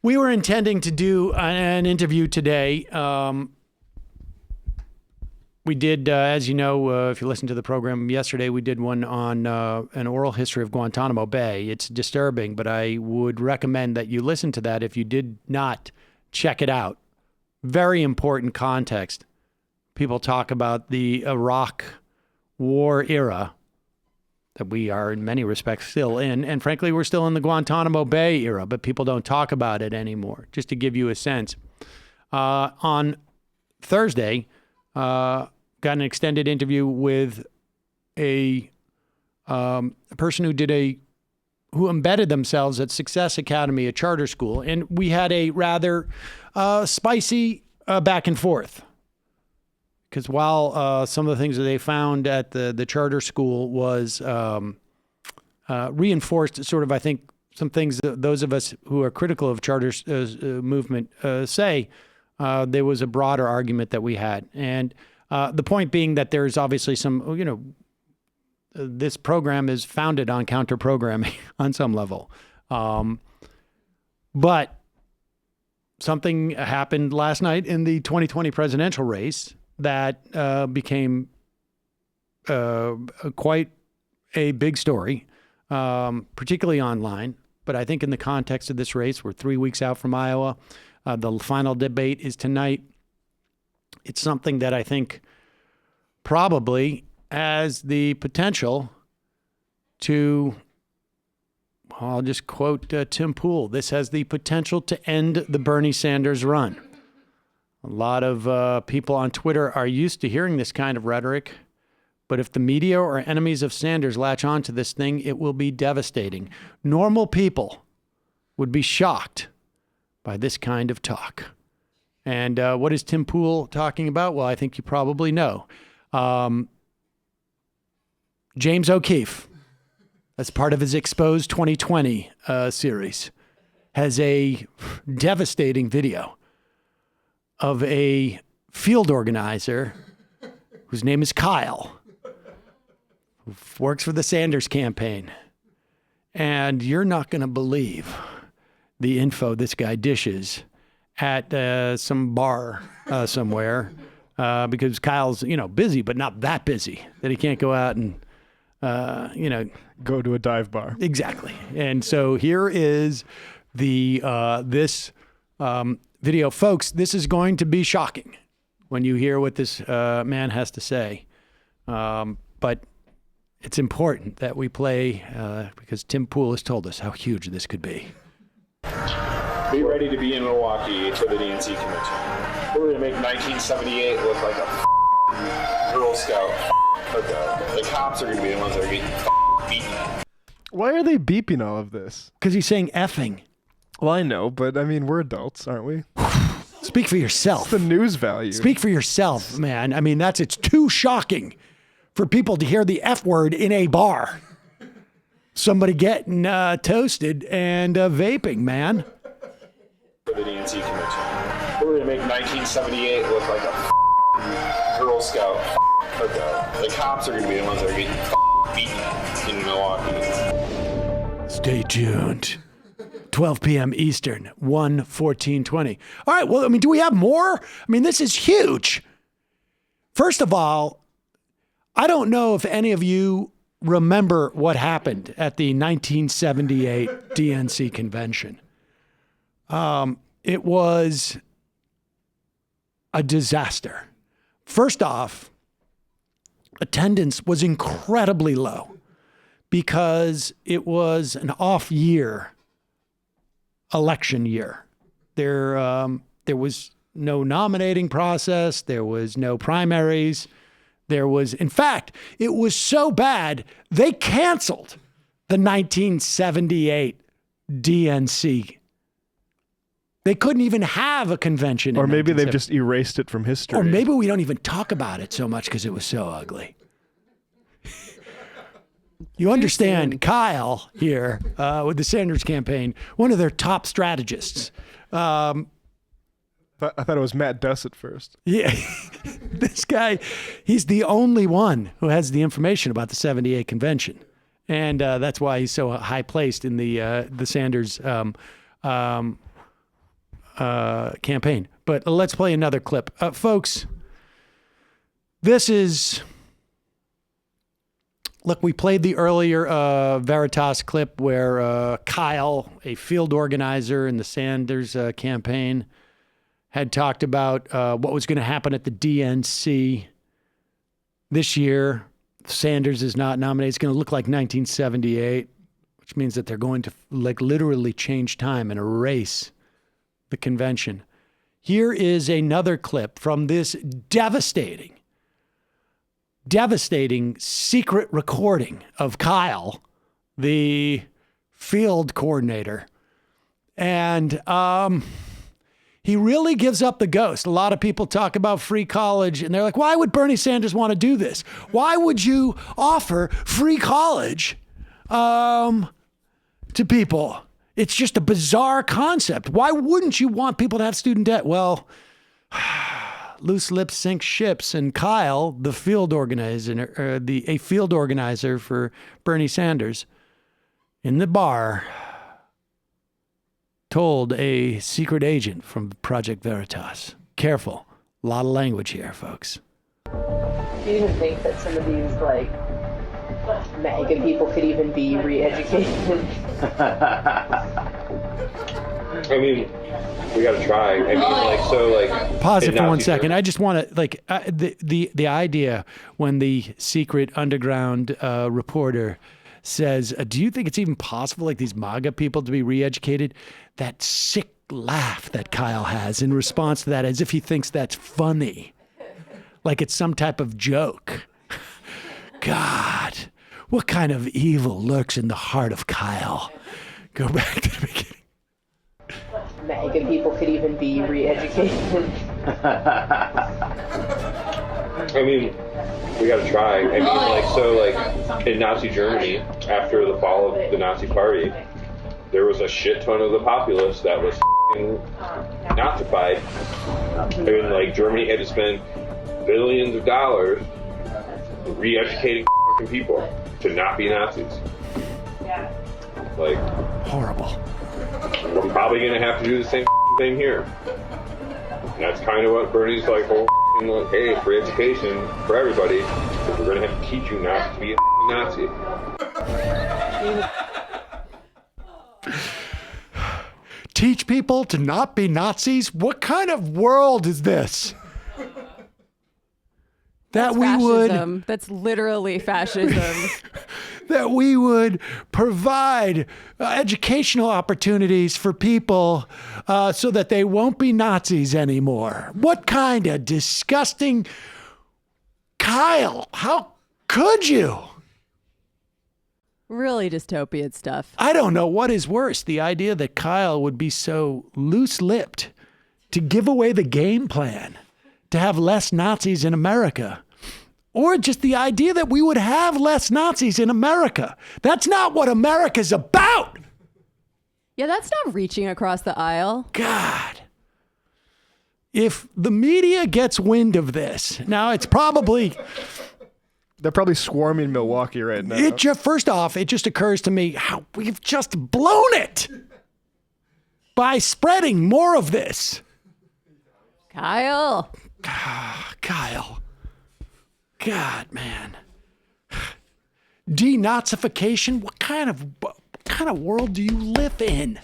We were intending to do an interview today. We did, as you know, if you listened to the program yesterday, we did one on an oral history of Guantanamo Bay. It's disturbing, but I would recommend that you listen to that if you did not check it out. Very important context. People talk about the Iraq War era that we are in many respects still in. And frankly, we're still in the Guantanamo Bay era, but people don't talk about it anymore. Just to give you a sense. On Thursday, got an extended interview with a person who embedded themselves at Success Academy, a charter school. And we had a rather spicy back and forth. Because while some of the things that they found at the charter school was reinforced, sort of, I think, some things that those of us who are critical of charter movement say, there was a broader argument that we had. And the point being that there's obviously some, this program is founded on counter-programming on some level. But something happened last night in the 2020 presidential race that became quite a big story, particularly online. But I think in the context of this race, we're 3 weeks out from Iowa. The final debate is tonight. It's something that I think probably has the potential to, I'll just quote Tim Pool, this has the potential to end the Bernie Sanders run. A lot of people on Twitter are used to hearing this kind of rhetoric, but if the media or enemies of Sanders latch on to this thing, it will be devastating. Normal people would be shocked by this kind of talk. And what is Tim Pool talking about? Well, I think you probably know. James O'Keefe, as part of his Exposed 2020 series, has a devastating video of a field organizer whose name is Kyle, who works for the Sanders campaign. And you're not going to believe the info this guy dishes at some bar somewhere because Kyle's, busy, but not that busy that he can't go out and, go to a dive bar. Exactly. And so here is this video. Folks, this is going to be shocking when you hear what this man has to say. But it's important that we play because Tim Pool has told us how huge this could be. Be ready to be in Milwaukee for the DNC convention. We're going to make 1978 look like a Girl Scout cookout. The cops are going to be the ones that are getting beaten. Why are they beeping all of this? Because he's saying effing. Well, I know, but I mean, we're adults, aren't we? Speak for yourself. It's the news value. Speak for yourself, man. I mean, it's too shocking for people to hear the F word in a bar. Somebody getting toasted and vaping, man. For the DNC convention. We're going to make 1978 look like a Girl Scout cookout. The cops are going to be the ones that are getting beaten in Milwaukee. Stay tuned. 12 p.m. Eastern, 1/14/20. All right, well, I mean, do we have more? I mean, this is huge. First of all, I don't know if any of you remember what happened at the 1978 DNC convention. It was a disaster. First off, attendance was incredibly low because it was an off year, election year. There was no nominating process. There was no primaries. In fact, it was so bad, they canceled the 1978 DNC. They couldn't even have a convention. Or maybe they've just erased it from history. Or maybe we don't even talk about it so much because it was so ugly. You understand Kyle here with the Sanders campaign, one of their top strategists. I thought it was Matt Duss at first. Yeah, this guy, he's the only one who has the information about the 78 convention. And that's why he's so high placed in the Sanders campaign. But let's play another clip. Folks, this is... Look, we played the earlier Veritas clip where Kyle, a field organizer in the Sanders campaign, had talked about what was going to happen at the DNC this year. Sanders is not nominated. It's going to look like 1978, which means that they're going to like literally change time and erase the convention. Here is another clip from this devastating secret recording of Kyle, the field coordinator. And he really gives up the ghost. A lot of people talk about free college, and they're like, why would Bernie Sanders want to do this? Why would you offer free college to people? It's just a bizarre concept. Why wouldn't you want people to have student debt? Well, loose lips sink ships, and Kyle, the field organizer, a field organizer for Bernie Sanders, in the bar, told a secret agent from Project Veritas. Careful, a lot of language here, folks. Do you even think that some of these MAGA people could even be re-educated? I mean, we got to try. I mean, Pause it for 1 second. I just want to the idea when the secret underground reporter says, "Do you think it's even possible, like these MAGA people, to be re-educated?" That sick laugh that Kyle has in response to that, as if he thinks that's funny, like it's some type of joke. God, what kind of evil lurks in the heart of Kyle? Go back to the beginning. MAGA people could even be re-educated. I mean, we got to try. I mean, in Nazi Germany, after the fall of the Nazi Party, there was a shit ton of the populace that was Nazified. I mean, Germany had to spend billions of dollars re-educating people to not be Nazis. Horrible. We're probably going to have to do the same thing here. And that's kind of what Bernie's hey, free education for everybody, because we're going to have to teach you not to be a Nazi. Teach people to not be Nazis? What kind of world is this? That we fascism. would... That's literally fascism. That we would provide educational opportunities for people so that they won't be Nazis anymore. What kind of disgusting... Kyle, how could you? Really dystopian stuff. I don't know what is worse, the idea that Kyle would be so loose-lipped to give away the game plan to have less Nazis in America, or just the idea that we would have less Nazis in America. That's not what America's about. Yeah, that's not reaching across the aisle. God. If the media gets wind of this, now it's probably... They're probably swarming Milwaukee right now. First off, it just occurs to me how we've just blown it by spreading more of this. Kyle. Kyle. God, man. Denazification? What kind of world do you live in?